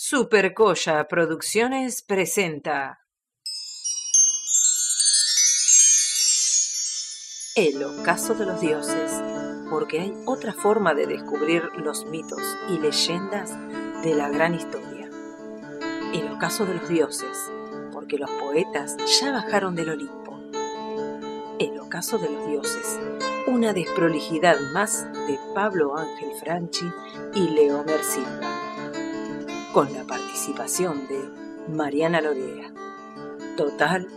Supercoya Producciones presenta El ocaso de los dioses, porque hay otra forma de descubrir los mitos y leyendas de la gran historia. El ocaso de los dioses, porque los poetas ya bajaron del Olimpo. El ocaso de los dioses, una desprolijidad más de Pablo Ángel Franchi y Leomer Silva, con la participación de Mariana Lorea. Total.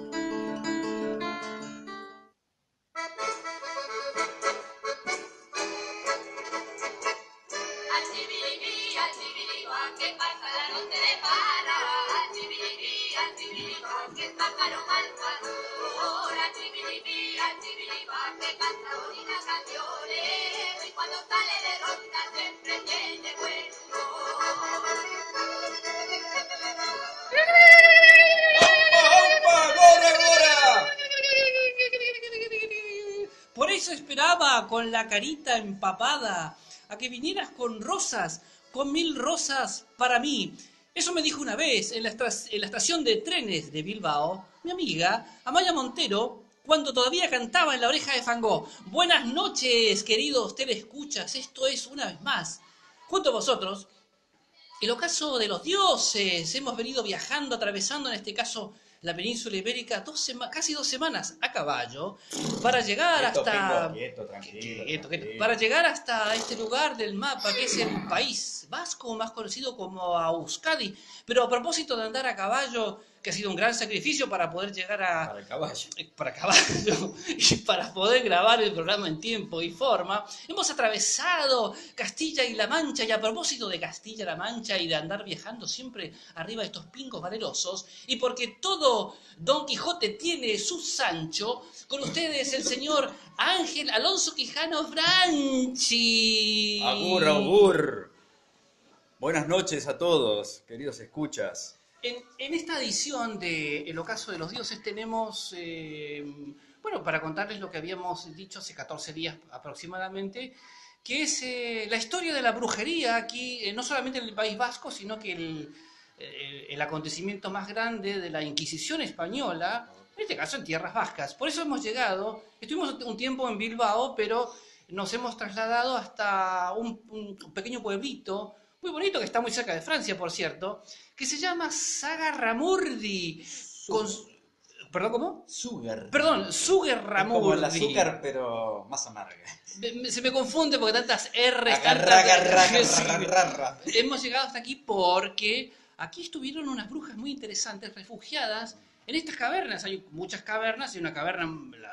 Por eso esperaba con la carita empapada a que vinieras con rosas, con 1000 rosas para mí. Eso me dijo una vez en la estación de trenes de Bilbao mi amiga Amaya Montero, cuando todavía cantaba en La Oreja de Van Gogh. Buenas noches, queridos telescuchas. Esto es, una vez más, junto a vosotros, el ocaso de los dioses. Hemos venido viajando, atravesando en este caso la península ibérica casi 2 semanas a caballo para llegar para llegar hasta este lugar del mapa que es el País Vasco, más conocido como Euskadi. Pero a propósito de andar a caballo, que ha sido un gran sacrificio para poder llegar Para el caballo. Para caballo y para poder grabar el programa en tiempo y forma, hemos atravesado Castilla y La Mancha. Y a propósito de Castilla-La Mancha y de andar viajando siempre arriba de estos pingos valerosos, y porque todo Don Quijote tiene su Sancho, con ustedes el señor Ángel Alonso Quijano Franchi. Agur, agur. Buenas noches a todos, queridos escuchas. En esta edición de El ocaso de los dioses tenemos, para contarles lo que habíamos dicho hace 14 días aproximadamente, que es la historia de la brujería aquí, no solamente en el País Vasco, sino que el acontecimiento más grande de la Inquisición española, en este caso en tierras vascas. Por eso hemos llegado, estuvimos un tiempo en Bilbao, pero nos hemos trasladado hasta un pequeño pueblito, muy bonito, que está muy cerca de Francia, por cierto, que se llama Sagarramurdi. ¿Perdón, cómo? Sugar. Perdón, Sugarramurdi. Como el azúcar, pero más amarga. Se me confunde porque tantas R's, Hemos llegado hasta aquí porque aquí estuvieron unas brujas muy interesantes refugiadas en estas cavernas. Hay muchas cavernas y una caverna,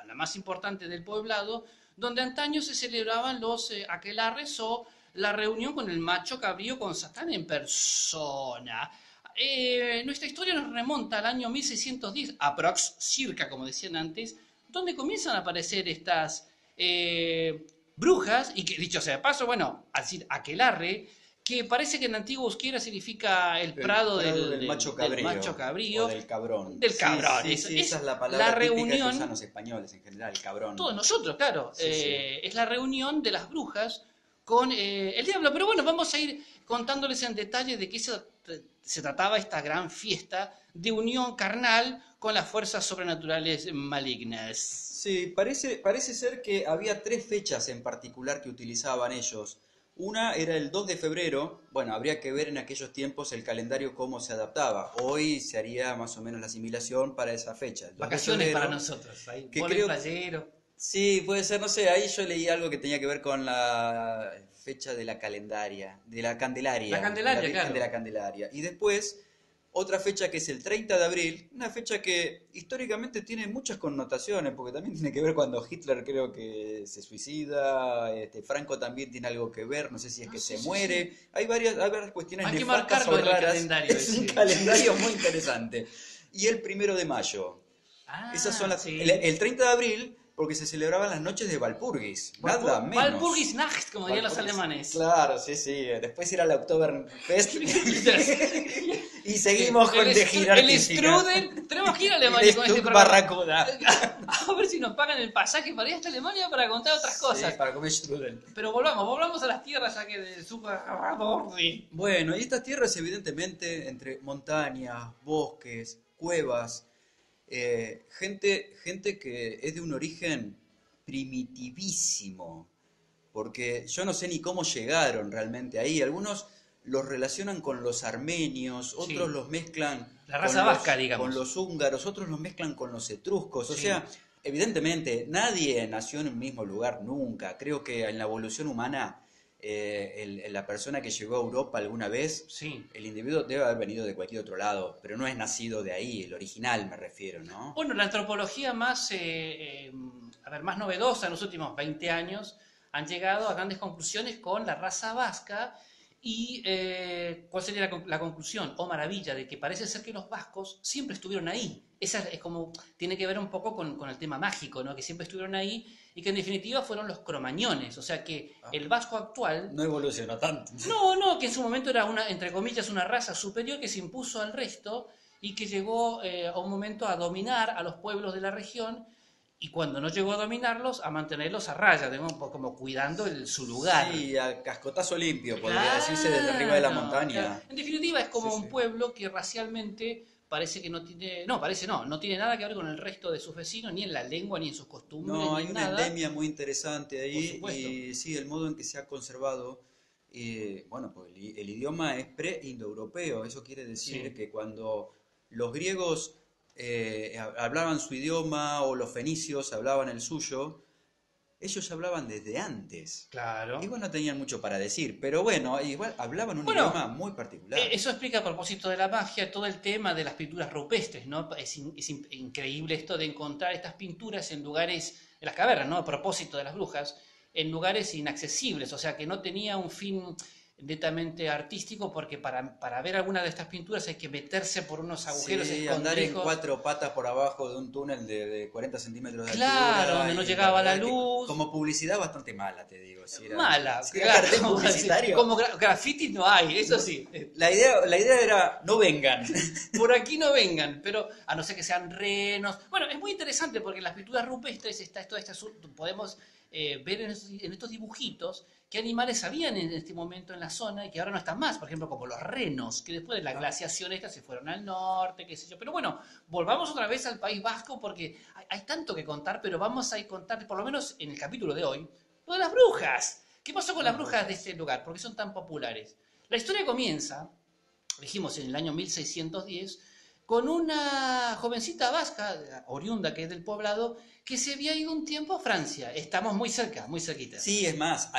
la más importante del poblado, donde antaño se celebraban los aquelarres o la reunión con el macho cabrío, con Satán en persona. Nuestra historia nos remonta al año 1610, aprox, circa, como decían antes, donde comienzan a aparecer estas brujas, y que, dicho sea de paso, bueno, al decir aquelarre, que parece que en antiguo euskera significa el prado del macho cabrío. O del cabrón. Del cabrón. Sí, esa es la palabra típica que usan los españoles en general, el cabrón. Todos nosotros, claro. Sí. Es la reunión de las brujas con el diablo. Pero bueno, vamos a ir contándoles en detalle de qué se trataba esta gran fiesta de unión carnal con las fuerzas sobrenaturales malignas. Sí, parece ser que había 3 fechas en particular que utilizaban ellos. Una era el 2 de febrero, bueno, habría que ver en aquellos tiempos el calendario cómo se adaptaba. Hoy se haría más o menos la asimilación para esa fecha. Vacaciones febrero, para nosotros, ahí, que creo, playero. Sí, puede ser, no sé, ahí yo leí algo que tenía que ver con la fecha de la Candelaria. La Candelaria, claro. De la Candelaria. Y después, otra fecha que es el 30 de abril, una fecha que históricamente tiene muchas connotaciones, porque también tiene que ver cuando Hitler creo que se suicida, Franco también tiene algo que ver, no sé si es que se muere. Sí. Hay varias cuestiones hay nefastas que o raras. Calendario, es un calendario muy interesante. Y el 1 de mayo. Esas son las, sí. el 30 de abril porque se celebraban las noches de Walpurgis, nada menos. Walpurgisnacht, como dirían los Walpurgis. alemanes. Claro, sí, sí. Después era la Oktoberfest y seguimos con de girar el strudel. Tenemos que ir a Alemania con este Stuck programa. Barracuda. A ver si nos pagan el pasaje para ir hasta Alemania para contar otras cosas. Sí, para comer strudel. Pero volvamos a las tierras ya que de Super. Bueno, y estas tierras evidentemente entre montañas, bosques, cuevas, gente que es de un origen primitivísimo, porque yo no sé ni cómo llegaron realmente ahí. Algunos los relacionan con los armenios, otros Sí. los mezclan La raza con vasca, digamos. con los húngaros, otros los mezclan con los etruscos. O Sí. sea, evidentemente nadie nació en un mismo lugar nunca. Creo que en la evolución humana, la persona que llegó a Europa alguna vez, Sí. el individuo debe haber venido de cualquier otro lado, pero no es nacido de ahí, el original me refiero, ¿no? Bueno, la antropología más, más novedosa en los últimos 20 años han llegado a grandes conclusiones con la raza vasca y ¿cuál sería la conclusión o maravilla? De que parece ser que los vascos siempre estuvieron ahí. Esa es como, tiene que ver un poco con el tema mágico, ¿no? Que siempre estuvieron ahí y que en definitiva fueron los cromañones, o sea que el vasco actual No evolucionó tanto. no, que en su momento era una, entre comillas, una raza superior que se impuso al resto y que llegó a un momento a dominar a los pueblos de la región y cuando no llegó a dominarlos, a mantenerlos a raya, digamos, como cuidando su lugar. Sí, a cascotazo limpio, podría decirse desde arriba de la Claro, montaña. claro. En definitiva es como Sí, un sí. pueblo que racialmente parece que no tiene, no tiene nada que ver con el resto de sus vecinos, ni en la lengua, ni en sus costumbres, No, ni hay en una nada. endemia muy interesante Por ahí supuesto. y sí, el modo en que se ha conservado, bueno, pues el idioma es pre-indoeuropeo, eso quiere decir Sí. que cuando los griegos hablaban su idioma o los fenicios hablaban el suyo, ellos hablaban desde antes. Claro. Igual no tenían mucho para decir, pero bueno, igual hablaban un Bueno, idioma muy particular. Eso explica a propósito de la magia todo el tema de las pinturas rupestres, ¿no? Es increíble esto de encontrar estas pinturas en lugares, en las cavernas, ¿no? A propósito de las brujas, en lugares inaccesibles, o sea que no tenía un fin netamente artístico porque para ver alguna de estas pinturas hay que meterse por unos agujeros Sí, andar en escondrijos. 4 patas por abajo de un túnel de 40 centímetros de Claro, altura. donde no y llegaba la verdad que luz. como publicidad bastante mala, te digo. Mala, si era claro, cartel vamos a decir, publicitario. como grafitis no hay, eso sí. La idea era, no vengan. Por aquí no vengan, pero a no ser que sean renos. Bueno, es muy interesante porque en las pinturas rupestres está todo este asunto. Podemos ver en estos dibujitos qué animales habían en este momento en la zona y que ahora no están más. Por ejemplo, como los renos, que después de la glaciación esta se fueron al norte, qué sé yo. Pero bueno, volvamos otra vez al País Vasco porque hay tanto que contar, pero vamos a contar, por lo menos en el capítulo de hoy, lo de las brujas. ¿Qué pasó con las brujas de este lugar? ¿Por qué son tan populares? La historia comienza, dijimos, en el año 1610, con una jovencita vasca, oriunda que es del poblado, que se había ido un tiempo a Francia. Estamos muy cerca, muy cerquita. Sí, es más,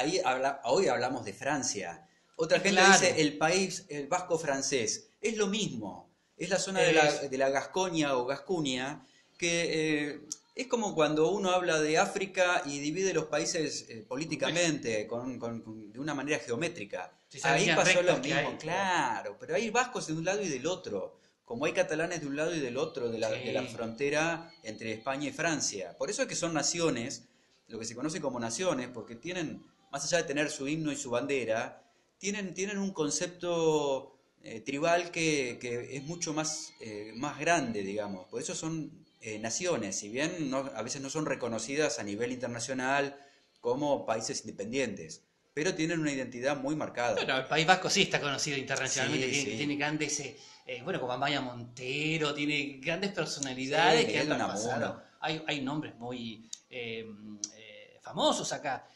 hoy hablamos de Francia. Otra gente Claro. dice el país, el vasco francés. Es lo mismo. Es la zona de la Gascoña o Gascuña, que es como cuando uno habla de África y divide los países políticamente, de una manera geométrica. Si se Ahí veían pasó lo rectos que mismo, hay. claro. Pero hay vascos de un lado y del otro. Como hay catalanes de un lado y del otro de Sí. de la frontera entre España y Francia. Por eso es que son naciones, lo que se conoce como naciones, porque tienen, más allá de tener su himno y su bandera, tienen un concepto tribal que es mucho más grande, digamos. Por eso son naciones, si bien a veces no son reconocidas a nivel internacional como países independientes, pero tienen una identidad muy marcada. Bueno, el País Vasco sí está conocido internacionalmente, Sí, sí. tiene grandes, bueno, como Amaya Montero, tiene grandes personalidades Sí, que Miguel han Unamuno. pasado. Hay nombres muy famosos acá.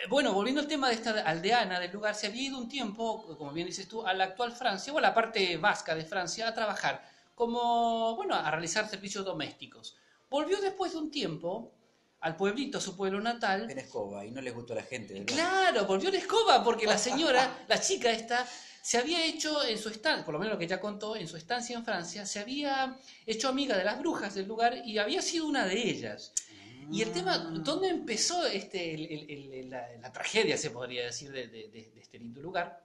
Bueno, volviendo al tema de esta aldeana del lugar, se había ido un tiempo, como bien dices tú, a la actual Francia, o a la parte vasca de Francia, a trabajar, como, bueno, a realizar servicios domésticos. Volvió después de un tiempo al pueblito, a su pueblo natal. En escoba, y no les gustó a la gente, ¿verdad? Claro, volvió la escoba porque la señora, la chica esta, se había hecho en su estancia, por lo menos lo que ella contó, en su estancia en Francia, se había hecho amiga de las brujas del lugar y había sido una de ellas. Y el tema, ¿dónde empezó la tragedia, se podría decir, de este lindo lugar?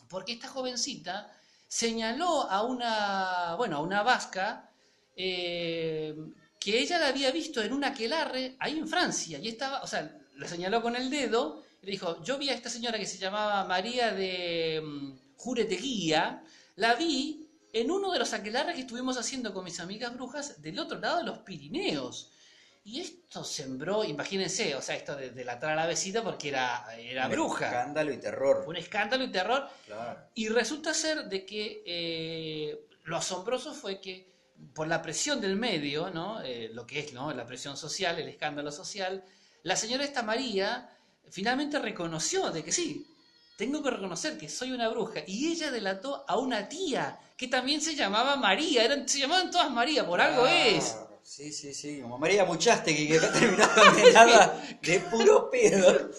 Porque esta jovencita señaló a una vasca que que ella la había visto en un aquelarre ahí en Francia, y estaba, o sea, la señaló con el dedo, y le dijo, yo vi a esta señora que se llamaba María de Jureteguía, la vi en uno de los aquelarres que estuvimos haciendo con mis amigas brujas del otro lado de los Pirineos. Y esto sembró, imagínense, o sea, esto de delatar a la vecina porque era Un bruja. escándalo y terror. Un escándalo y terror. Claro. Y resulta ser de que lo asombroso fue que por la presión del medio, ¿no? Lo que es, ¿no?, la presión social, el escándalo social, la señora esta María finalmente reconoció de que sí, tengo que reconocer que soy una bruja. Y ella delató a una tía que también se llamaba María. Se llamaban todas María, por algo es. Sí, sí, sí, como María Muchaste, que acá terminó condenada de puro pedo.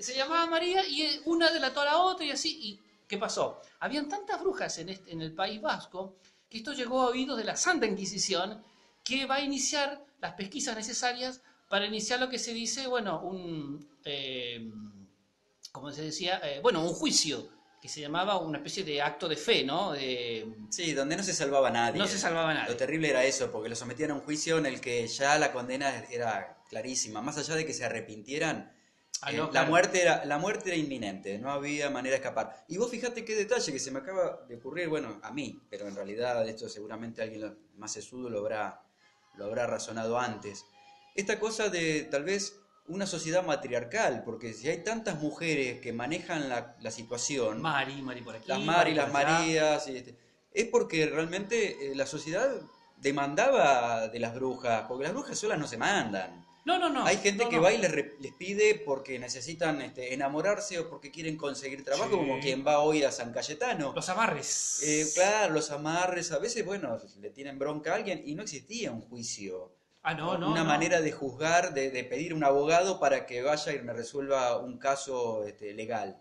Se llamaba María y una delató a la otra y así. ¿Y qué pasó? Habían tantas brujas en el País Vasco que esto llegó a oídos de la Santa Inquisición, que va a iniciar las pesquisas necesarias para iniciar lo que se dice, bueno, como se decía, bueno, un juicio, que se llamaba una especie de acto de fe, ¿no? Sí, donde no se salvaba nadie. No se salvaba nadie. Lo terrible era eso, porque lo sometían a un juicio en el que ya la condena era clarísima. Más allá de que se arrepintieran, No, la claro. muerte era inminente, no había manera de escapar. Y vos fijate qué detalle que se me acaba de ocurrir, bueno, a mí, pero en realidad esto seguramente alguien más sesudo lo habrá razonado antes. Esta cosa de tal vez una sociedad matriarcal, porque si hay tantas mujeres que manejan la situación, Mari por aquí, las Mari, por las allá. Marías, es porque realmente la sociedad demandaba de las brujas, porque las brujas solas no se mandan. No. Hay gente No, que no. va y les pide porque necesitan enamorarse o porque quieren conseguir trabajo, Sí. como quien va hoy a San Cayetano. Los amarres. Claro, los amarres, a veces, bueno, le tienen bronca a alguien y no existía un juicio. No. Una manera de juzgar, de pedir un abogado para que vaya y me resuelva un caso legal.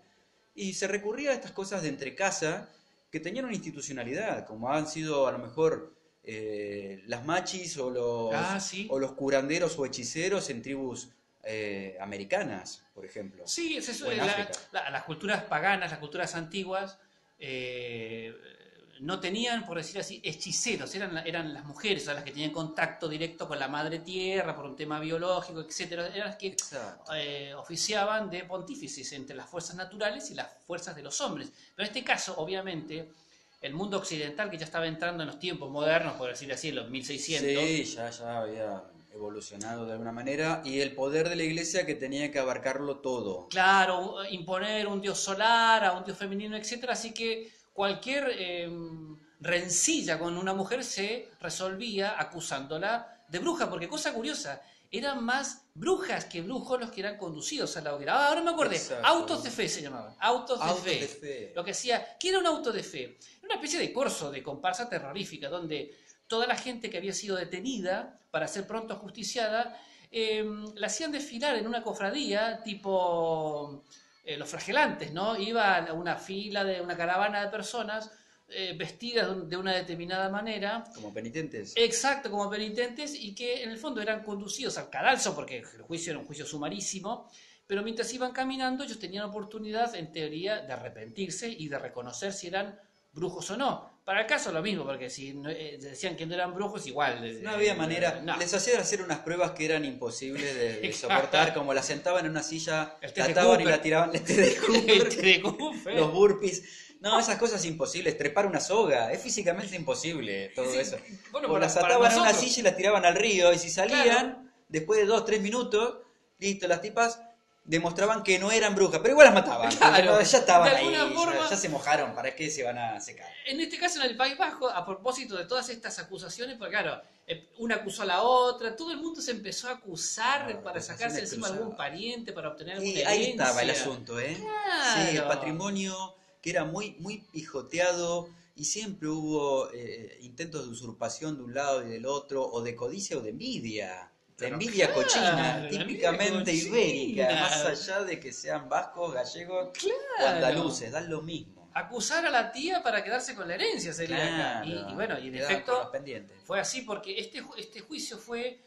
Y se recurría a estas cosas de entrecasa que tenían una institucionalidad, como han sido a lo mejor las machis Sí. o los curanderos o hechiceros en tribus americanas, por ejemplo. Sí, O en África. las culturas paganas, las culturas antiguas, no tenían, por decir así, hechiceros, eran las mujeres, o sea, las que tenían contacto directo con la madre tierra por un tema biológico, etcétera, eran las que Exacto. oficiaban de pontífices entre las fuerzas naturales y las fuerzas de los hombres. Pero en este caso, obviamente, el mundo occidental, que ya estaba entrando en los tiempos modernos, por decir así, en los 1600, Sí, ya había evolucionado de alguna manera, y el poder de la iglesia que tenía que abarcarlo todo. claro, imponer un dios solar, a un dios femenino, etcétera, así que cualquier rencilla con una mujer se resolvía acusándola de bruja, porque cosa curiosa, eran más brujas que brujos los que eran conducidos a la hoguera. Ahora me acordé, Exacto. autos de fe se llamaban, autos de Autos fe. de fe. Lo que hacía, ¿qué era un auto de fe? Era una especie de corso, de comparsa terrorífica, donde toda la gente que había sido detenida para ser pronto ajusticiada, la hacían desfilar en una cofradía tipo los flagelantes, ¿no? Iba a una fila de una caravana de personas vestidas de una determinada manera. Como penitentes. Exacto, como penitentes, y que en el fondo eran conducidos al cadalso, porque el juicio era un juicio sumarísimo, pero mientras iban caminando ellos tenían oportunidad, en teoría, de arrepentirse y de reconocer si eran brujos o no. Para el caso lo mismo, porque si decían que no eran brujos, igual... No había manera. no. Les hacían hacer unas pruebas que eran imposibles de soportar, como la sentaban en una silla, El té la de ataban y Cooper. la tiraban el té de El Cooper, té de Cooper. los burpees. No, esas cosas imposibles. Trepar una soga, es físicamente imposible todo Sí, eso. bueno, O para- las para ataban a una nosotros. silla y las tiraban al río, y si salían, Claro. después de 2-3 minutos, listo, las tipas demostraban que no eran brujas, pero igual las mataban. Claro. Porque no, ya estaban De ahí, alguna forma- ya se mojaron, ¿para qué se van a secar? En este caso, en el País Vasco, a propósito de todas estas acusaciones, porque claro, una acusó a la otra, todo el mundo se empezó a acusar Claro, para sacarse acusaciones encima algún cruzadas. pariente, para obtener alguna Y ahí herencia. estaba el asunto, ¿eh? Claro. Sí, el patrimonio que era muy, muy pijoteado y siempre hubo intentos de usurpación de un lado y del otro, o de codicia o de envidia. La Pero envidia claro, cochina, la envidia típicamente cochina. ibérica, más allá de que sean vascos, gallegos o andaluces, dan lo mismo. Acusar a la tía para quedarse con la herencia sería acá. Claro, Y bueno, y en quedaban con los efecto pendientes. fue así porque este juicio fue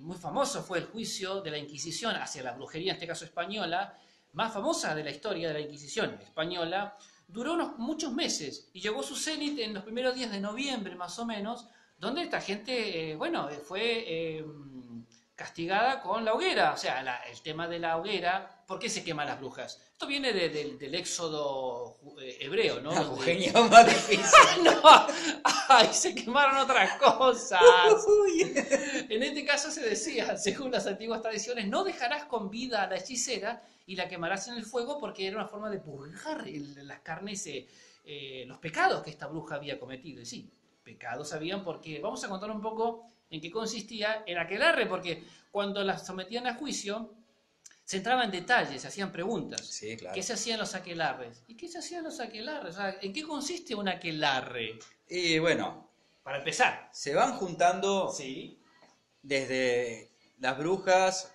muy famoso, fue el juicio de la Inquisición hacia la brujería, en este caso española, más famosa de la historia de la Inquisición española. Duró muchos meses y llegó a su cenit en los primeros días de noviembre, más o menos, donde esta gente, fue castigada con la hoguera. O sea, el tema de la hoguera, ¿por qué se queman las brujas? Esto viene del éxodo hebreo, ¿no? La Eugenia más difícil. No, ay, se quemaron otras cosas. En este caso se decía, según las antiguas tradiciones, no dejarás con vida a la hechicera y la quemarás en el fuego, porque era una forma de purgar las carnes, los pecados que esta bruja había cometido. Y sí, pecados habían, porque vamos a contar un poco en qué consistía el aquelarre, porque cuando las sometían a juicio se entraba en detalles, se hacían preguntas. Sí, claro. ¿Qué se hacían los aquelarres? ¿Y qué se hacían los aquelarres? O sea, ¿en qué consiste un aquelarre? Y bueno, Para empezar. se van juntando Sí. desde las brujas,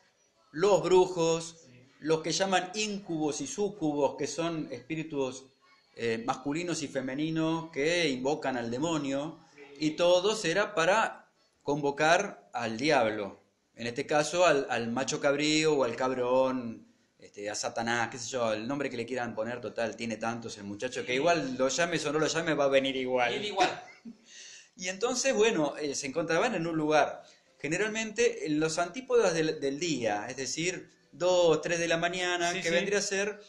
los brujos, los que llaman íncubos y súcubos, que son espíritus masculinos y femeninos que invocan al demonio, y todos era para convocar al diablo. En este caso, al macho cabrío o al cabrón, a Satanás, qué sé yo, el nombre que le quieran poner, total, tiene tantos el muchacho, que igual lo llames o no lo llames, va a venir igual. Viene igual. Y entonces, bueno, se encontraban en un lugar, generalmente en los antípodas del día, es decir, 2, 3 de la mañana, Sí, que sí. vendría a ser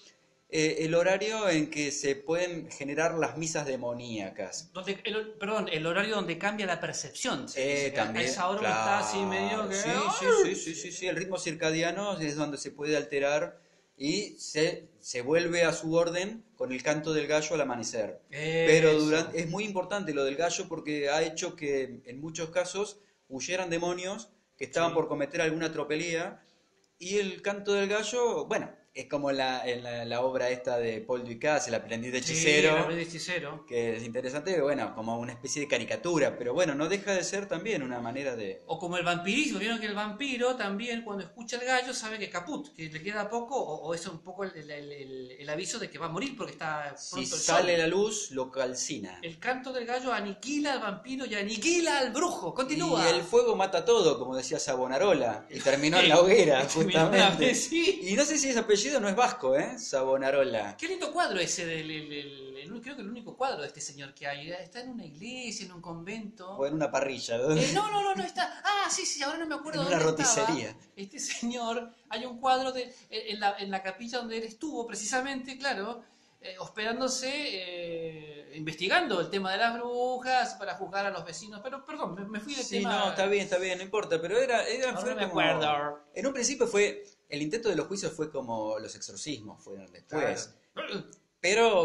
el horario en que se pueden generar las misas demoníacas. El horario donde cambia la percepción. Se dice que También, a esa hora uno está así medio que... Sí, el ritmo circadiano es donde se puede alterar y se vuelve a su orden con el canto del gallo al amanecer. Pero Eso. es muy importante lo del gallo porque ha hecho que en muchos casos huyeran demonios que estaban Sí. por cometer alguna tropelía, y el canto del gallo, bueno, es como en la obra esta de Paul Dukas, El aprendiz de Sí, hechicero, el aprendiz de hechicero. que es interesante, bueno, como una especie de caricatura, pero bueno, no deja de ser también una manera de... O como el vampirismo, vieron que el vampiro también cuando escucha el gallo sabe que caput, que le queda poco, o es un poco el aviso de que va a morir porque está Si pronto el sale sol. la luz, lo calcina. El canto del gallo aniquila al vampiro y aniquila al brujo. Continúa. Y el fuego mata todo, como decía Savonarola, y terminó en la hoguera, Terminó una justamente. vez, sí. Y no sé si ese apellido no es vasco, Savonarola. Qué lindo cuadro ese creo que el único cuadro de este señor que hay. Está en una iglesia, en un convento. O en una parrilla. No, está. Ah, sí, ahora no me acuerdo En una dónde estaba. roticería. Este señor, hay un cuadro en la capilla donde él estuvo, precisamente, claro, hospedándose, investigando el tema de las brujas para juzgar a los vecinos. Pero, perdón, me fui del Sí, tema. no, está bien, no importa, pero Ahora fue no me como... acuerdo. En un principio el intento de los juicios fue como los exorcismos fueron después. Claro. Pero,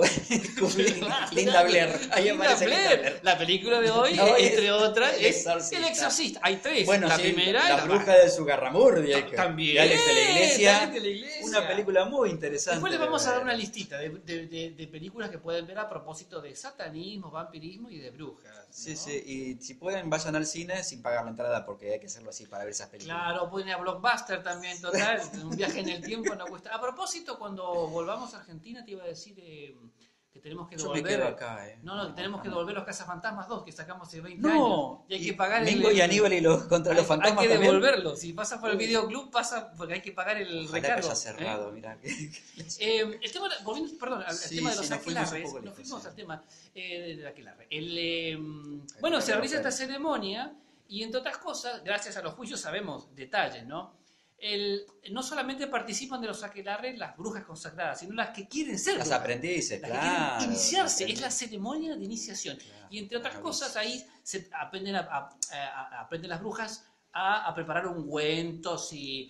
Linda Blair, ahí Linda aparece Blair. Linda Blair. La película de hoy, No, entre otras, El es Exorcista. El Exorcista. Hay tres. Bueno, la sí, primera y la la bruja de Sugarramurdi, También. de Alex de la Iglesia, Alex de la Iglesia. una película muy interesante. Después les vamos de a dar ver. una listita de películas que pueden ver a propósito de satanismo, vampirismo y de brujas. ¿no? Sí, y si pueden vayan al cine sin pagar la entrada porque hay que hacerlo así para ver esas películas. Claro, pueden ir a Blockbuster también, total. Un viaje en el tiempo no cuesta. A propósito, cuando volvamos a Argentina, te iba a decir que tenemos que Yo me devolver. quedo acá, No, que tenemos que devolver los Cazafantasmas 2 que sacamos hace 20 No, años. Y hay que pagar Mingo y Aníbal y los contra los fantasmas Hay que también. devolverlo. Si pasa por el videoclub, pasa porque hay que pagar el Ojalá que recargo. haya cerrado, mirá. El tema, volviendo, perdón, al Sí, tema de sí, los nos fuimos un aquelarres, poco nos lejos, fuimos sí. al tema del aquelarre. Bueno, se realiza esta ceremonia y entre otras cosas, gracias a los juicios sabemos detalles, ¿no? No solamente participan de los aquelarres las brujas consagradas, sino las que quieren ser Las brujas, aprendices, las que claro. quieren iniciarse, las es la ceremonia de iniciación. Claro, Y entre otras maravilloso. cosas ahí se aprenden, aprenden las brujas a preparar ungüentos y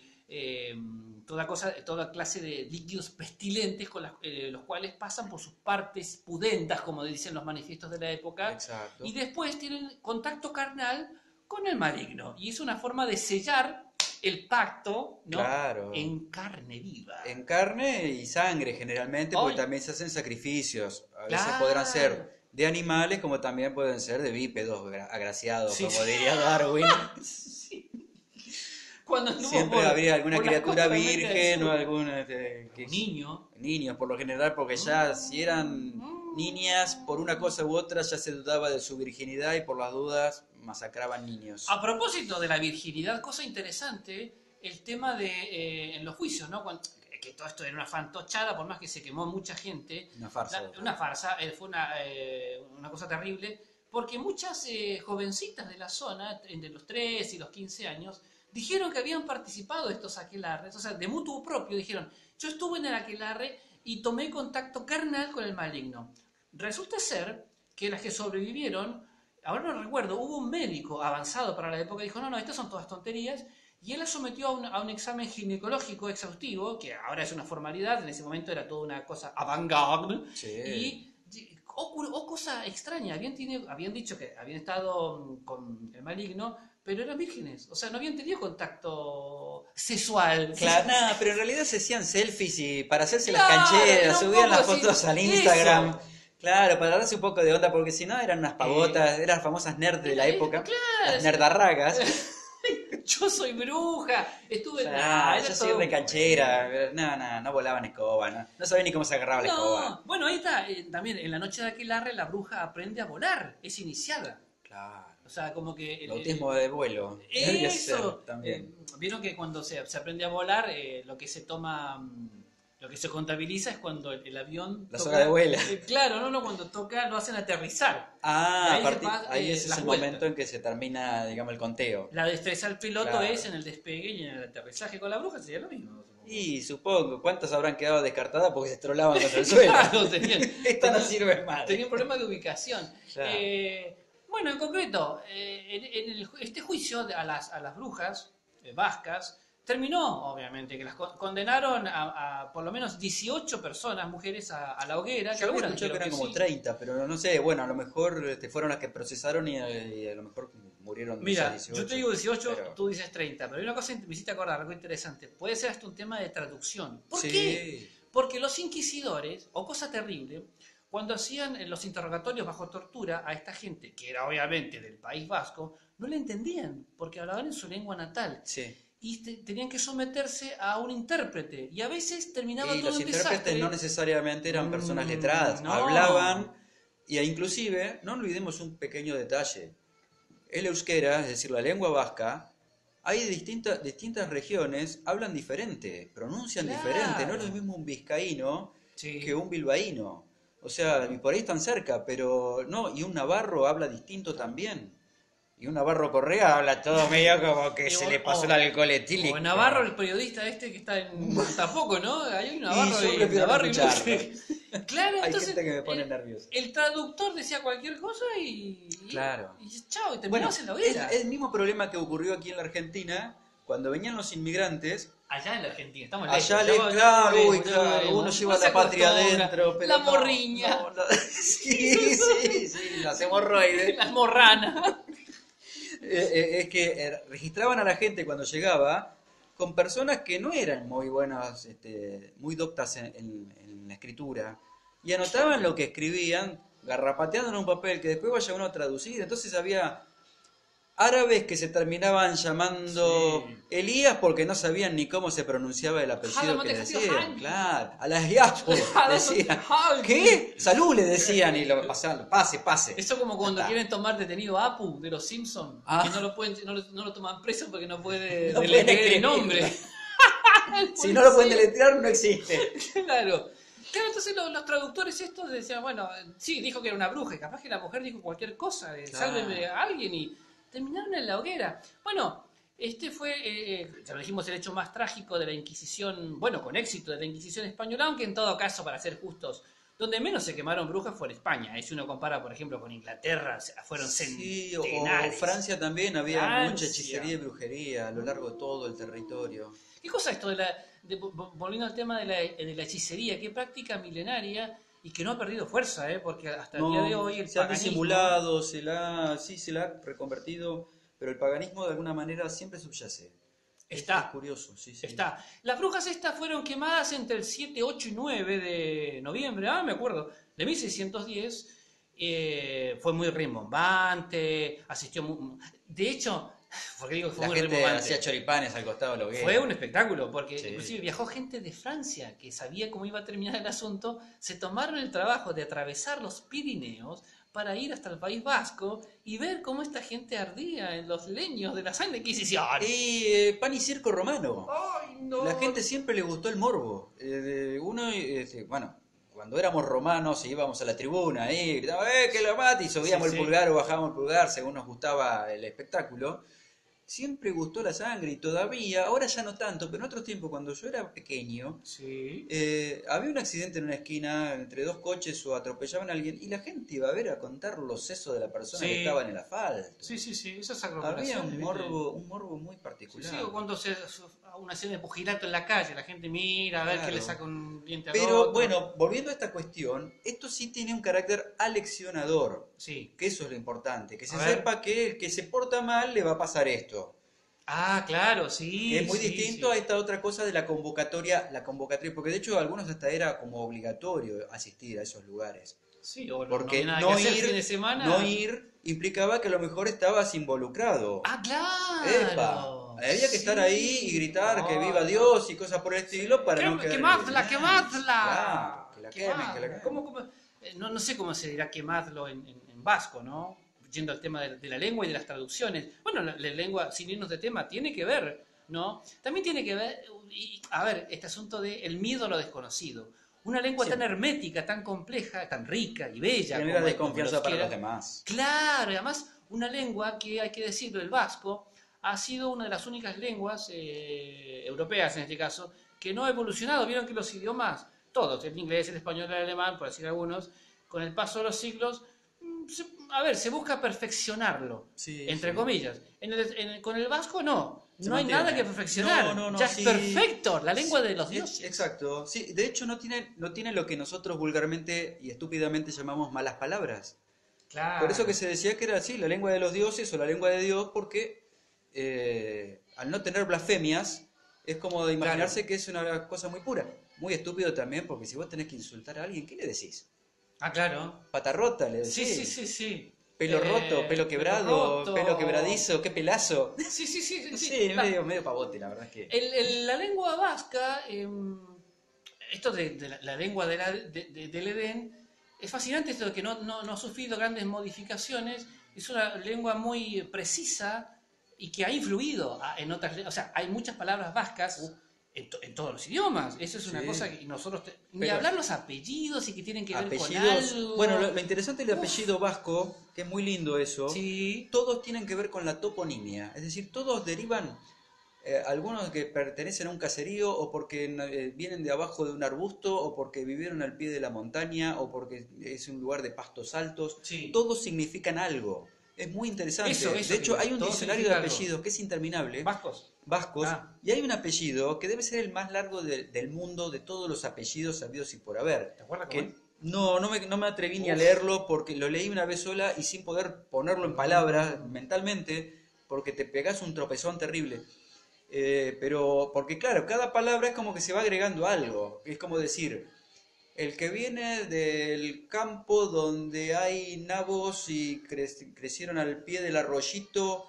toda clase de líquidos pestilentes con los cuales pasan por sus partes pudentas, como dicen los manifiestos de la época, Exacto. y después tienen contacto carnal con el maligno. Y es una forma de sellar el pacto, ¿no? Claro. En carne viva. En carne y sangre generalmente, porque Ay. también se hacen sacrificios. A veces Claro. podrán ser de animales como también pueden ser de bípedos agraciados, Sí, como sí. diría Darwin. Sí. Cuando anduvo Siempre por- habría alguna por las criatura costas de América del virgen Sur. o algún Niño. niños por lo general, porque ya si eran niñas por una cosa u otra ya se dudaba de su virginidad y por las dudas masacraban niños. A propósito de la virginidad, cosa interesante, el tema de en los juicios, ¿no? Que todo esto era una fantochada, por más que se quemó mucha gente. Una farsa. Una farsa, fue una cosa terrible, porque muchas jovencitas de la zona, entre los 3 y los 15 años, dijeron que habían participado de estos aquelarres, o sea, de mutuo propio, dijeron, yo estuve en el aquelarre y tomé contacto carnal con el maligno. Resulta ser que las que sobrevivieron, ahora no recuerdo, hubo un médico avanzado para la época, dijo, no, estas son todas tonterías, y él la sometió a un examen ginecológico exhaustivo, que ahora es una formalidad, en ese momento era toda una cosa avant-garde, y cosa extraña, habían dicho que habían estado con el maligno, pero eran vírgenes, o sea, no habían tenido contacto sexual. Claro, nada, pero en realidad se hacían selfies y para hacerse Claro, las era cancheras, un subían poco las fotos así, al Instagram. eso. Claro, para darse un poco de onda, porque si no eran unas pavotas, eran las famosas nerds de la época, Claro, las nerdarragas. yo soy bruja, estuve... Claro, era yo soy todo- re canchera, no volaban escoba, no sabía ni cómo se agarraba la escoba. No, bueno, ahí está, también en la noche de aquelarre la bruja aprende a volar, es iniciada. Claro, O sea, como que... el autismo de vuelo, debería ser Eso. también. Vieron que cuando se aprende a volar, lo que se toma, lo que se contabiliza es cuando el avión Las horas de vuelo. Claro, no, cuando toca lo hacen aterrizar. Ah, Ahí ahí se ese pasa, es el las vueltas. momento en que se termina, digamos, el conteo. La destreza del piloto Claro. es en el despegue y en el aterrizaje. Con la bruja sería lo mismo. Supongo. Y supongo, ¿cuántas habrán quedado descartadas porque se trolaban contra el suelo? Claro, Esta no sirve más. Tenía un problema de ubicación. Claro. Bueno, en concreto, este juicio a las brujas vascas terminó, obviamente, que las condenaron a por lo menos 18 personas, mujeres, a la hoguera. Yo había escuchado que eran como sí. 30, pero no sé, bueno, a lo mejor fueron las que procesaron y a lo mejor murieron Mira, 18. yo te digo 18, pero- tú dices 30, pero hay una cosa que me hiciste acordar, algo interesante. Puede ser hasta un tema de traducción. ¿Por Sí. qué? Porque los inquisidores, o cosa terrible, cuando hacían los interrogatorios bajo tortura a esta gente, que era obviamente del País Vasco, no le entendían, porque hablaban en su lengua natal. Sí. Y tenían que someterse a un intérprete. Y a veces terminaba Y todo los en intérpretes desastre. no necesariamente eran personas letradas, no. hablaban, y inclusive, no olvidemos un pequeño detalle, el euskera, es decir, la lengua vasca, hay distintas regiones, hablan diferente, pronuncian Claro. diferente, no es lo mismo un vizcaíno Sí. que un bilbaíno, o sea, y por ahí están cerca, pero no, y un navarro habla distinto también. Y un Navarro Correa habla todo medio como que Y se o- le pasó o- el alcohol etílico. O en Navarro, el periodista este que está en... Tampoco, ¿no? Hay un Navarro yo y prefiero Navarro no y escucharlo. Claro, Hay entonces... gente que me pone nervioso. El traductor decía cualquier cosa Claro. y chao, y Bueno, terminamos en la hoguera. es el mismo problema que ocurrió aquí en la Argentina cuando venían los inmigrantes. Allá en la Argentina, estamos Allá lejos, claro, uno lleva la patria adentro. Pero la no, morriña, no, sí, las hemorroides. las morranas. Es que registraban a la gente cuando llegaba con personas que no eran muy buenas, muy doctas en la escritura, y anotaban lo que escribían, garrapateando en un papel que después vaya uno a traducir. Entonces había árabes que se terminaban llamando Sí. Elías porque no sabían ni cómo se pronunciaba el apellido que le decían. Han. Claro, a las Yaspo decían. ¿Qué? Salud le decían y lo pasaban, pase. Eso como cuando Ya está. quieren tomar detenido a Apu de los Simpsons, Ah. que no lo toman preso porque no puede No pueden deletrear el escribir. nombre. Si no lo pueden deletrear, no existe. Claro. Claro, entonces los traductores estos decían, bueno, sí, dijo que era una bruja, y capaz que la mujer dijo cualquier cosa, Claro. sálveme a alguien, y terminaron en la hoguera. Bueno, este fue, ya lo dijimos, el hecho más trágico de la Inquisición, bueno, con éxito de la Inquisición española, aunque en todo caso, para ser justos, donde menos se quemaron brujas fue en España. Si uno compara, por ejemplo, con Inglaterra, fueron Sí, o centenares. Francia también había Francia. mucha hechicería y brujería a lo largo de todo el territorio. ¿Qué cosa es esto volviendo al tema de la hechicería? Qué práctica milenaria y que no ha perdido fuerza, porque hasta el día de hoy el se ha paganismo disimulado, se la ha reconvertido, pero el paganismo de alguna manera siempre subyace. está. Es curioso, sí. Está. Las brujas estas fueron quemadas entre el 7, 8 y 9 de noviembre, me acuerdo, de 1610. Fue muy rimbombante, de hecho, porque digo que fue La muy gente rimbombante. hacía choripanes al costado de la hoguera. Fue un espectáculo, porque Sí. inclusive viajó gente de Francia que sabía cómo iba a terminar el asunto, se tomaron el trabajo de atravesar los Pirineos para ir hasta el País Vasco y ver cómo esta gente ardía en los leños de la Santa Inquisición. Y pan y circo romano. ¡Ay, no! La gente siempre le gustó el morbo. Bueno, cuando éramos romanos y íbamos a la tribuna ahí, gritaba, que lo mate, y subíamos Sí, el sí. pulgar o bajábamos el pulgar según nos gustaba el espectáculo. Siempre gustó la sangre y todavía, ahora ya no tanto, pero en otros tiempos cuando yo era pequeño, Sí. había un accidente en una esquina entre dos coches o atropellaban a alguien y la gente iba a ver a contar los sesos de la persona que Sí. estaba en el asfalto. Sí, sí, sí, esas Había aglomeraciones, ¿viste? un morbo muy Sí, particular. sí, o cuando se a una escena de pugilato en la calle, la gente mira a ver qué le Claro. saca un diente al Pero otro. bueno, volviendo a esta cuestión, esto sí tiene un carácter aleccionador, Sí. que eso es lo importante, que se A ver. sepa que el que se porta mal le va a pasar esto. Ah, claro, sí. Que es muy sí, distinto sí. a esta otra cosa de la convocatoria, porque de hecho a algunos hasta era como obligatorio asistir a esos lugares. Sí, o no Porque había nada que no hacer el fin de ir, semana. no ir implicaba que a lo mejor estabas involucrado. Ah, claro. ¡Epa! Había que estar ahí y gritar que Ah, viva Dios y cosas por el estilo para no quedar en ¡Quemadla, evidencia. quemadla! Claro, que la quemen, que la quemen. ¿Cómo? No sé cómo se dirá quemadlo en vasco, ¿no? Yendo al tema de la lengua y de las traducciones. Bueno, la lengua, sin irnos de tema, tiene que ver, ¿no? También tiene que ver, a ver, este asunto de el miedo a lo desconocido. Una lengua tan Siempre. hermética, tan compleja, tan rica y bella. Genera como desconfianza para quiera. los demás. Claro, y además una lengua que, hay que decirlo, el vasco, ha sido una de las únicas lenguas europeas, en este caso, que no ha evolucionado. Vieron que los idiomas, todos, el inglés, el español, el alemán, por decir algunos, con el paso de los siglos, se busca perfeccionarlo, Sí, entre sí. comillas. Con el vasco no Se hay mantiene. nada que perfeccionar. No, Ya sí. es perfecto, la lengua de los Sí, dioses. exacto. Sí, de hecho no tiene lo que nosotros vulgarmente y estúpidamente llamamos malas palabras. Claro. Por eso que se decía que era así, la lengua de los dioses o la lengua de Dios, porque al no tener blasfemias, es como de imaginarse que es una cosa muy pura. Muy estúpido también, porque si vos tenés que insultar a alguien, ¿qué le decís? Ah, claro. Pata rota, le decís. Sí, sí, sí, sí. Pelo roto, pelo quebrado, roto. pelo quebradizo, qué pelazo. Sí, sí, sí. sí, Sí, sí. medio pavote, la verdad es que. La lengua vasca, esto de la lengua del Edén, es fascinante esto de que no ha sufrido grandes modificaciones, es una lengua muy precisa y que ha influido en otras lenguas. O sea, hay muchas palabras vascas en todos los idiomas. Eso es una Sí. cosa que nosotros... ni Pero- hablar los apellidos y que tienen que ver con Apellidos. algo. Bueno, lo interesante del Uf. apellido vasco, que es muy lindo eso, Sí, todos tienen que ver con la toponimia. Es decir, todos derivan, algunos que pertenecen a un caserío, o porque vienen de abajo de un arbusto, o porque vivieron al pie de la montaña, o porque es un lugar de pastos altos. sí. Todos significan algo. Es muy interesante. Eso, de hecho, digo, hay un todo diccionario de significa algo. apellidos que es interminable. Vascos. Vascos, Ah. y hay un apellido que debe ser el más largo del mundo de todos los apellidos habidos y por haber. ¿Te acuerdas Que cómo es? no me atreví ni a Uf. leerlo porque lo leí una vez sola y sin poder ponerlo en palabras mentalmente, porque te pegás un tropezón terrible. Pero, porque claro, cada palabra es como que se va agregando algo. Es como decir, el que viene del campo donde hay nabos y crecieron al pie del arroyito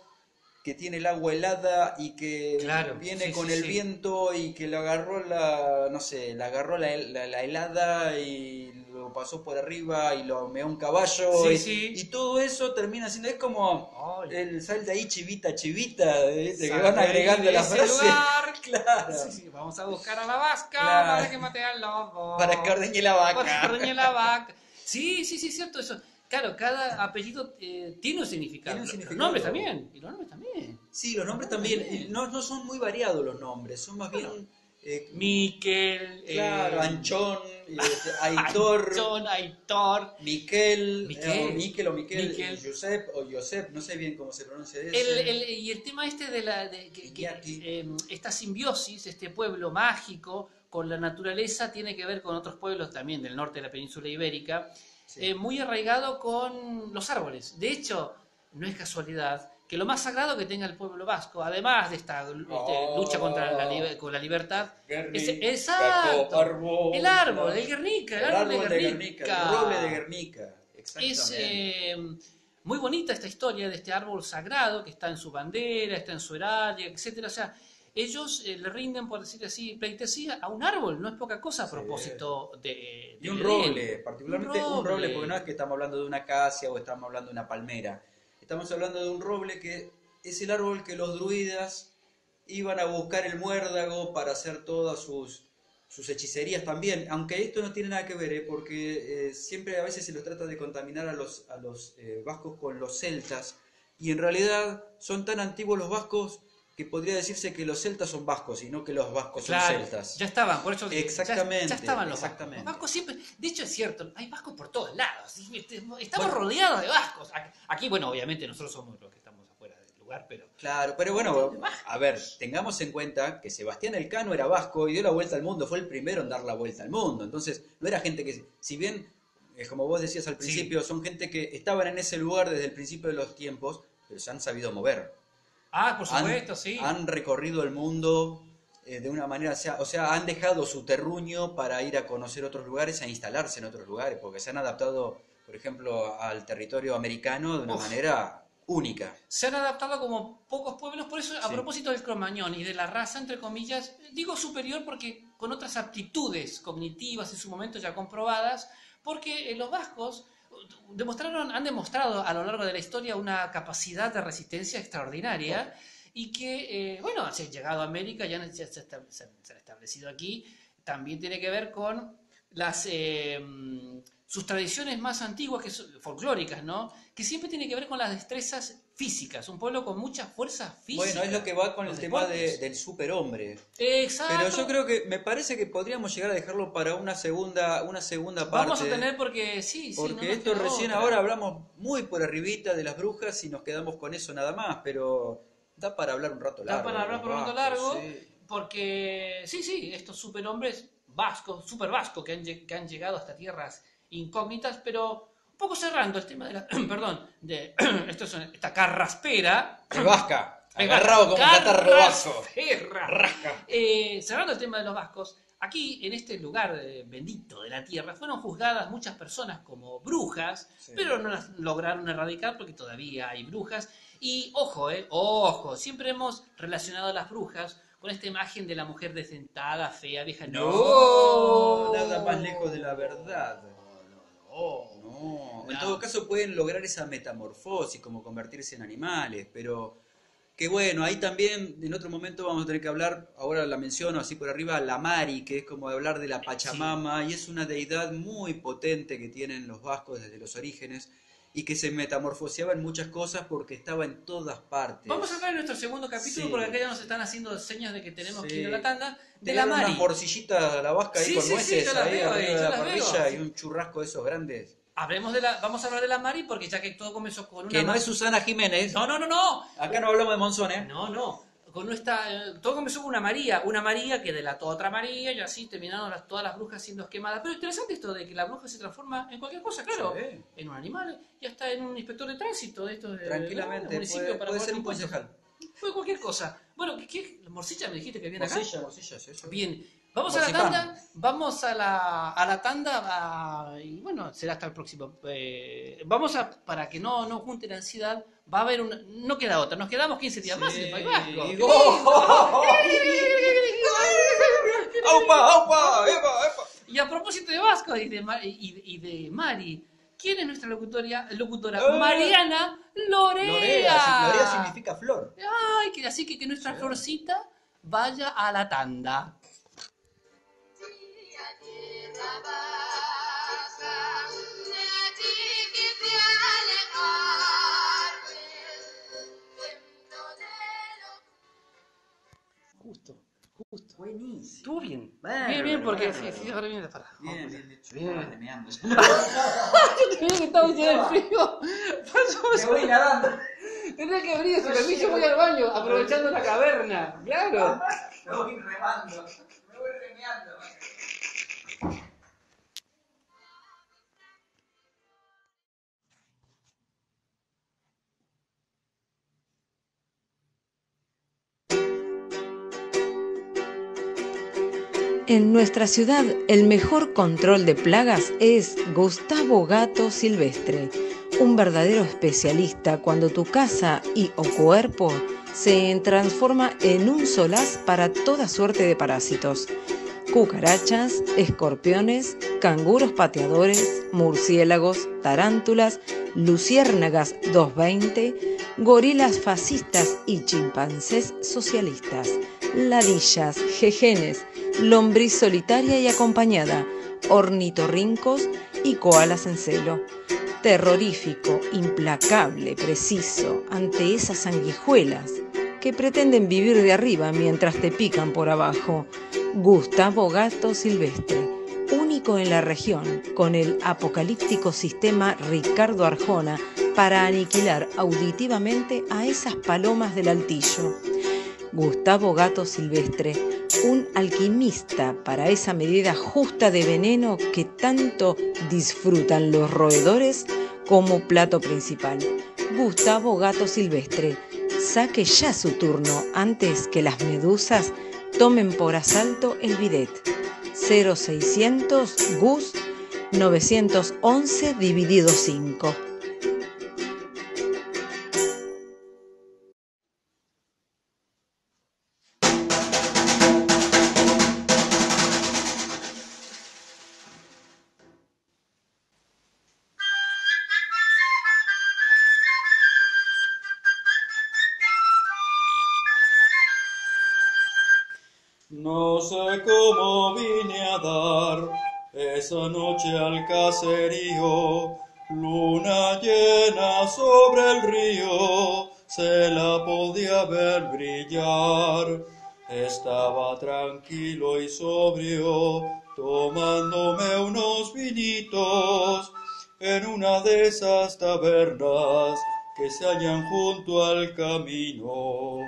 que tiene el agua helada y que Claro, viene sí, con sí, el sí. viento y que lo agarró la agarró la helada y lo pasó por arriba y lo meó un caballo Sí, y, sí. y todo eso termina siendo, es como Ay. el salta ahí chivita, chivita, ¿viste? Que Sal van de ahí, agregando de la ese frase. lugar. Claro. Sí, sí, vamos a buscar a la vasca Claro. para que mate al lobo. Para que ordeñe la vaca. Para que ordeñe la vaca. Sí, sí, sí, cierto eso. Claro, cada apellido tiene un significado. Tiene un Los significado. nombres también. Y los nombres también. Sí, los nombres Ah, también. bien. No son muy variados los nombres, son más bien. Miquel. Claro, Anchón, Aitor. Anchón, Aitor. Miquel, Miquel. o Miquel, Miquel. Josep o Josep, no sé bien cómo se pronuncia eso. Y el tema este de Iñaki. esta simbiosis, este pueblo mágico con la naturaleza, tiene que ver con otros pueblos también del norte de la península ibérica, Sí. muy arraigado con los árboles. De hecho, no es casualidad que lo más sagrado que tenga el pueblo vasco, además de esta lucha contra con la libertad, exacto, árbol, el árbol, el Guernica, el árbol de Guernica. el roble de Guernica. Es Exactamente. muy bonita esta historia de este árbol sagrado que está en su bandera, está en su heráldica, etcétera. O sea, ellos le rinden, por decir así, pleitesía a un árbol, no es poca cosa a Sí. propósito de Y un Edén. roble, particularmente un roble, roble. porque no es que estamos hablando de una acacia o estamos hablando de una palmera. Estamos hablando de un roble que es el árbol que los druidas iban a buscar el muérdago para hacer todas sus hechicerías también, aunque esto no tiene nada que ver, porque siempre a veces se los trata de contaminar a los vascos con los celtas, y en realidad son tan antiguos los vascos que podría decirse que los celtas son vascos y no que los vascos son celtas. Ya estaban, por eso exactamente, ya estaban los vascos. Los vascos siempre, de hecho es cierto, hay vascos por todos lados, estamos rodeados de vascos. Aquí, bueno, obviamente nosotros somos los que estamos afuera del lugar, pero... Claro, pero bueno, a ver, tengamos en cuenta que Sebastián Elcano era vasco y dio la vuelta al mundo, fue el primero en dar la vuelta al mundo, entonces no era gente que, si bien, como vos decías al principio, son gente que estaban en ese lugar desde el principio de los tiempos, pero se han sabido mover. Ah, por supuesto, sí. Han recorrido el mundo de una manera, o sea, han dejado su terruño para ir a conocer otros lugares, a instalarse en otros lugares, porque se han adaptado, por ejemplo, al territorio americano de una manera única. Se han adaptado como pocos pueblos, por eso, a propósito del cromañón y de la raza, entre comillas, digo superior porque con otras aptitudes cognitivas en su momento ya comprobadas, porque los vascos han demostrado a lo largo de la historia una capacidad de resistencia extraordinaria y que, bueno, se han llegado a América, ya se han establecido aquí, también tiene que ver con sus tradiciones más antiguas, que son folclóricas, ¿no? Que siempre tiene que ver con las destrezas físicas, un pueblo con mucha fuerza física. Bueno, es lo que va con el tema del superhombre. Exacto. Pero yo creo que, me parece que podríamos llegar a dejarlo para una segunda parte. Vamos a tener porque Porque esto recién ahora hablamos muy por arribita de las brujas y nos quedamos con eso nada más, pero da para hablar un rato largo. Da para hablar por un rato largo, porque estos superhombres vascos, super vascos que han llegado hasta tierras incógnitas, pero un poco cerrando el tema de la, perdón, de esta carraspera. Vasca, agarrado como un catarro vasco. Rasca. Cerrando el tema de los vascos, aquí en este lugar bendito de la tierra fueron juzgadas muchas personas como brujas, pero no las lograron erradicar porque todavía hay brujas. Y ojo, siempre hemos relacionado a las brujas con esta imagen de la mujer desdentada, fea, vieja. No, nada más lejos de la verdad. No. En todo caso pueden lograr esa metamorfosis, como convertirse en animales, pero que bueno, ahí también en otro momento vamos a tener que hablar, ahora la menciono así por arriba, la Mari, que es como hablar de la Pachamama, y es una deidad muy potente que tienen los vascos desde los orígenes, y que se metamorfoseaba en muchas cosas porque estaba en todas partes. Vamos a hablar en nuestro segundo capítulo, porque acá ya nos están haciendo señas de que tenemos que ir a la tanda, de la Mari. Mari. Una morcillita a la vasca ahí con nueces, yo la ahí veo, arriba de la parrilla, veo. y un churrasco de esos grandes. Vamos a hablar de la Mari, porque ya que todo comenzó con una... Que no es Susana Jiménez. No. Acá no hablamos de Monzón, ¿eh? No. Todo comenzó con una María que delató a otra María, y así terminaron todas las brujas siendo quemadas. Pero interesante esto de que la bruja se transforma en cualquier cosa, claro. Sí. En un animal, y hasta en un inspector de tránsito de estos Tranquilamente, municipio puede ser un concejal. Fue cualquier cosa. Bueno, ¿qué morcilla me dijiste que viene acá? Morcilla, eso. Bien, vamos a la tanda, y bueno, será hasta el próximo. Para que no junte la ansiedad, va a haber no queda otra, nos quedamos 15 días más en el País Vasco. ¡Aupa! ¡Epa! Y a propósito de Vasco y de Mari, ¿quién es nuestra locutora? Mariana Lorea. Lorea significa flor. Ay, así que nuestra florcita vaya a la tanda. Justo. Buenísimo. Estuvo bien. Bien, porque sí, ahora viene la parada. Bien hecho. Remeando. Yo tenía que estar en el frío. Me voy nadando. Tendría que abrir ese permiso, voy al baño, aprovechando la caverna. Claro. Me voy remando. Me voy remeando. En nuestra ciudad, el mejor control de plagas es Gustavo Gato Silvestre, un verdadero especialista cuando tu casa y o cuerpo se transforma en un solaz para toda suerte de parásitos. Cucarachas, escorpiones, canguros pateadores, murciélagos, tarántulas, luciérnagas 220, gorilas fascistas y chimpancés socialistas, ladillas, jejenes, lombriz solitaria y acompañada, ornitorrincos y koalas en celo. Terrorífico, implacable, preciso, ante esas sanguijuelas que pretenden vivir de arriba mientras te pican por abajo. Gustavo Gato Silvestre, único en la región, con el apocalíptico sistema Ricardo Arjona para aniquilar auditivamente a esas palomas del altillo. Gustavo Gato Silvestre, un alquimista para esa medida justa de veneno que tanto disfrutan los roedores como plato principal. Gustavo Gato Silvestre, saque ya su turno antes que las medusas tomen por asalto el bidet. 0600 GUS 911 dividido 5. No sé cómo vine a dar esa noche al caserío, luna llena sobre el río, se la podía ver brillar. Estaba tranquilo y sobrio, tomándome unos vinitos en una de esas tabernas que se hallan junto al camino.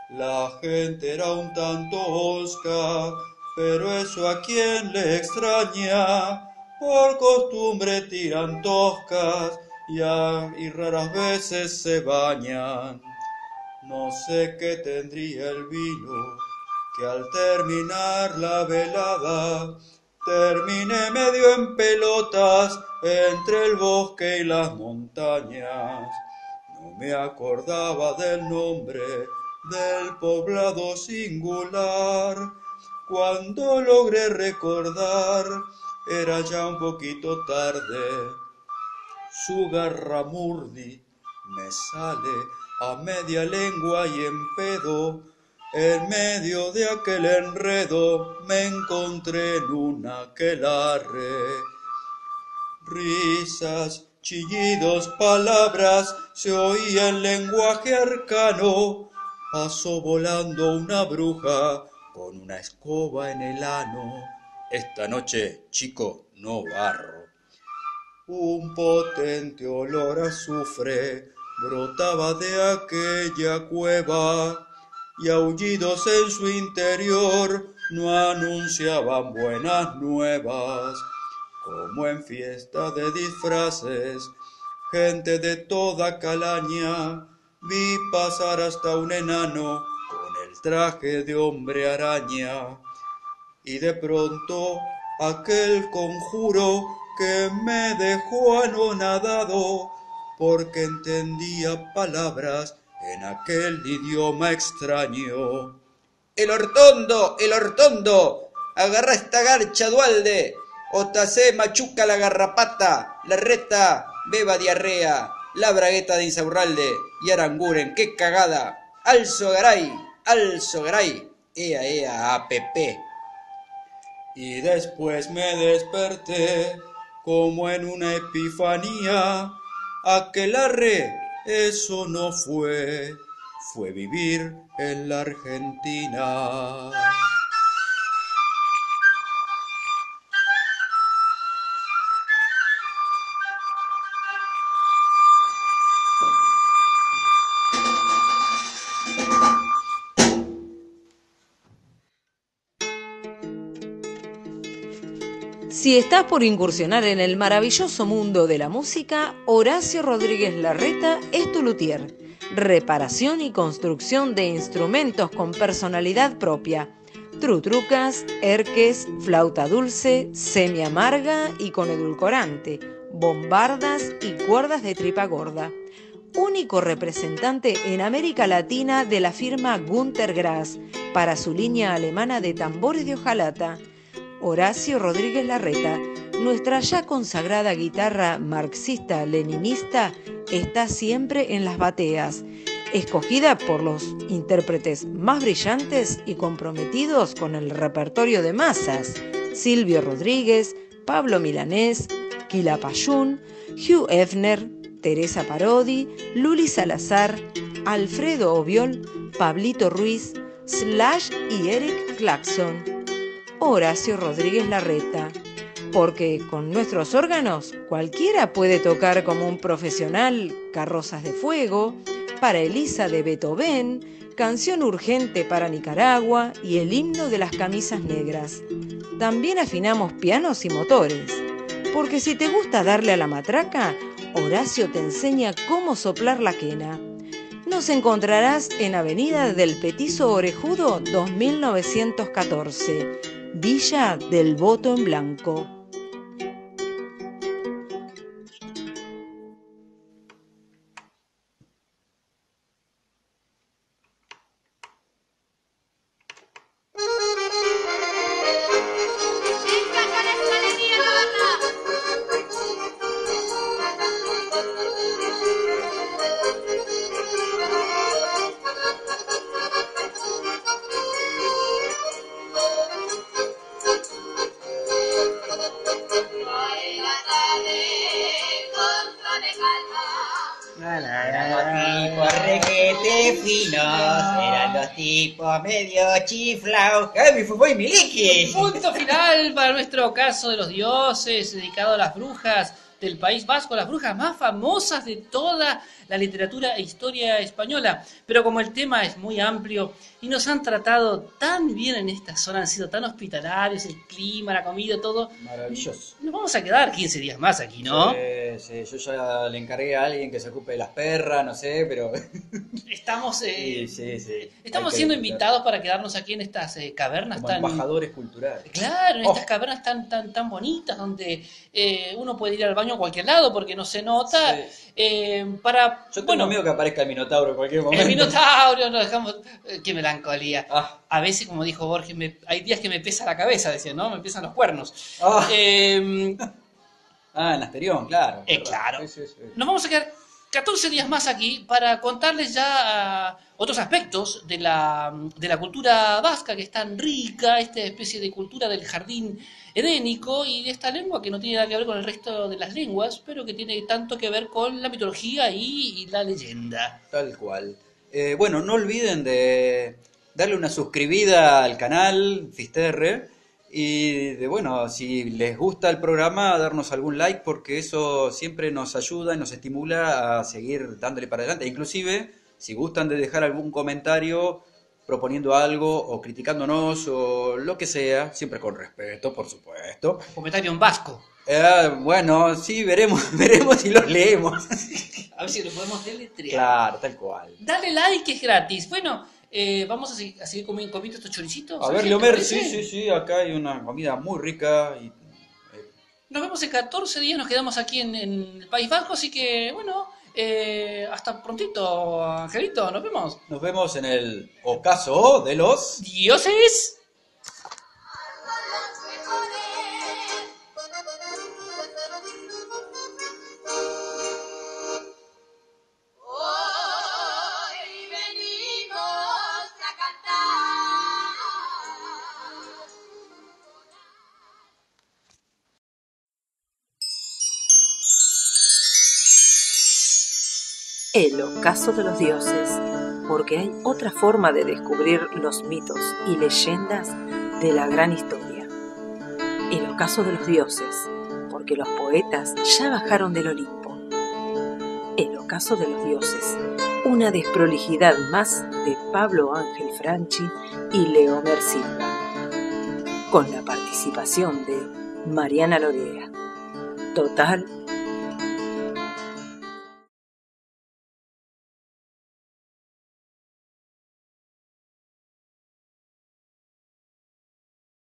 La gente era un tanto hosca, pero eso a quien le extraña. Por costumbre tiran toscas y raras veces se bañan. No sé qué tendría el vino, que al terminar la velada terminé medio en pelotas entre el bosque y las montañas. No me acordaba del nombre del poblado singular. Cuando logré recordar, era ya un poquito tarde. Su garramurdi me sale a media lengua y en pedo. En medio de aquel enredo me encontré en un aquelarre. Risas, chillidos, palabras, se oía el lenguaje arcano. Pasó volando una bruja con una escoba en el ano. Esta noche, chico, no barro. Un potente olor a azufre brotaba de aquella cueva y aullidos en su interior no anunciaban buenas nuevas. Como en fiesta de disfraces, gente de toda calaña, vi pasar hasta un enano con el traje de hombre araña. Y de pronto aquel conjuro que me dejó anonadado, porque entendía palabras en aquel idioma extraño. ¡El hortondo! ¡Agarra esta garcha, Dualde! Otacé machuca la garrapata, la reta beba diarrea, la bragueta de Insaurralde y Aranguren, ¡qué cagada! ¡Alzo garay! ¡Ea, app! Y después me desperté como en una epifanía. Aquelarre, eso no fue vivir en la Argentina. Si estás por incursionar en el maravilloso mundo de la música, Horacio Rodríguez Larreta es tu luthier. Reparación y construcción de instrumentos con personalidad propia. Trutrucas, erques, flauta dulce, semi-amarga y con edulcorante, bombardas y cuerdas de tripa gorda. Único representante en América Latina de la firma Günter Grass para su línea alemana de tambores de hojalata. Horacio Rodríguez Larreta, nuestra ya consagrada guitarra marxista-leninista, está siempre en las bateas, escogida por los intérpretes más brillantes y comprometidos con el repertorio de masas: Silvio Rodríguez, Pablo Milanés, Quilapayún, Hugh Hefner, Teresa Parodi, Luli Salazar, Alfredo Obiol, Pablito Ruiz, Slash y Eric Clapton, Horacio Rodríguez Larreta, porque con nuestros órganos cualquiera puede tocar como un profesional Carrozas de Fuego, Para Elisa de Beethoven, Canción Urgente para Nicaragua y el himno de las camisas negras. También afinamos pianos y motores, porque si te gusta darle a la matraca, Horacio te enseña cómo soplar la quena. Nos encontrarás en Avenida del Petiso Orejudo 2914, Villa del Voto en Blanco. Medio chiflao, Javi Fútbol y Miliki. Punto final para nuestro caso de los dioses, dedicado a las brujas del País Vasco, las brujas más famosas de toda la literatura e historia española. Pero como el tema es muy amplio y nos han tratado tan bien en esta zona, han sido tan hospitalarios, el clima, la comida, todo. Maravilloso. Nos vamos a quedar 15 días más aquí, ¿no? Sí, yo ya le encargué a alguien que se ocupe de las perras, no sé, pero... Estamos, sí. estamos siendo invitados para quedarnos aquí en estas cavernas como tan... embajadores culturales. Claro, en estas cavernas tan bonitas, donde uno puede ir al baño a cualquier lado porque no se nota. Sí. Yo tengo miedo que aparezca el Minotauro en cualquier momento. El Minotauro, nos dejamos... Qué melancolía. Ah. A veces, como dijo Borges, hay días que me pesa la cabeza, decía, ¿no? Me pesan los cuernos. Ah. En Asterión, claro. Claro. Sí. Nos vamos a quedar 14 días más aquí para contarles ya otros aspectos de la cultura vasca, que es tan rica, esta especie de cultura del jardín edénico y de esta lengua que no tiene nada que ver con el resto de las lenguas, pero que tiene tanto que ver con la mitología y la leyenda. Tal cual. Bueno, no olviden de darle una suscribida al canal Fisterre y si les gusta el programa, darnos algún like, porque eso siempre nos ayuda y nos estimula a seguir dándole para adelante. Inclusive, si gustan de dejar algún comentario proponiendo algo o criticándonos o lo que sea, siempre con respeto, por supuesto. Comentario en vasco. Bueno, sí, veremos si los leemos. A ver si lo podemos deletrear. Claro, tal cual. Dale like, que es gratis. Bueno, vamos a seguir comiendo estos choricitos. A ver, Leomer, sí, acá hay una comida muy rica. Nos vemos en 14 días, nos quedamos aquí en el País Vasco, así que, bueno, hasta prontito, Angelito, nos vemos. Nos vemos en el ocaso de los dioses. El ocaso de los dioses, porque hay otra forma de descubrir los mitos y leyendas de la gran historia. El ocaso de los dioses, porque los poetas ya bajaron del Olimpo. El ocaso de los dioses, una desprolijidad más de Pablo Ángel Franchi y Leomer Silva, con la participación de Mariana Lorea. Total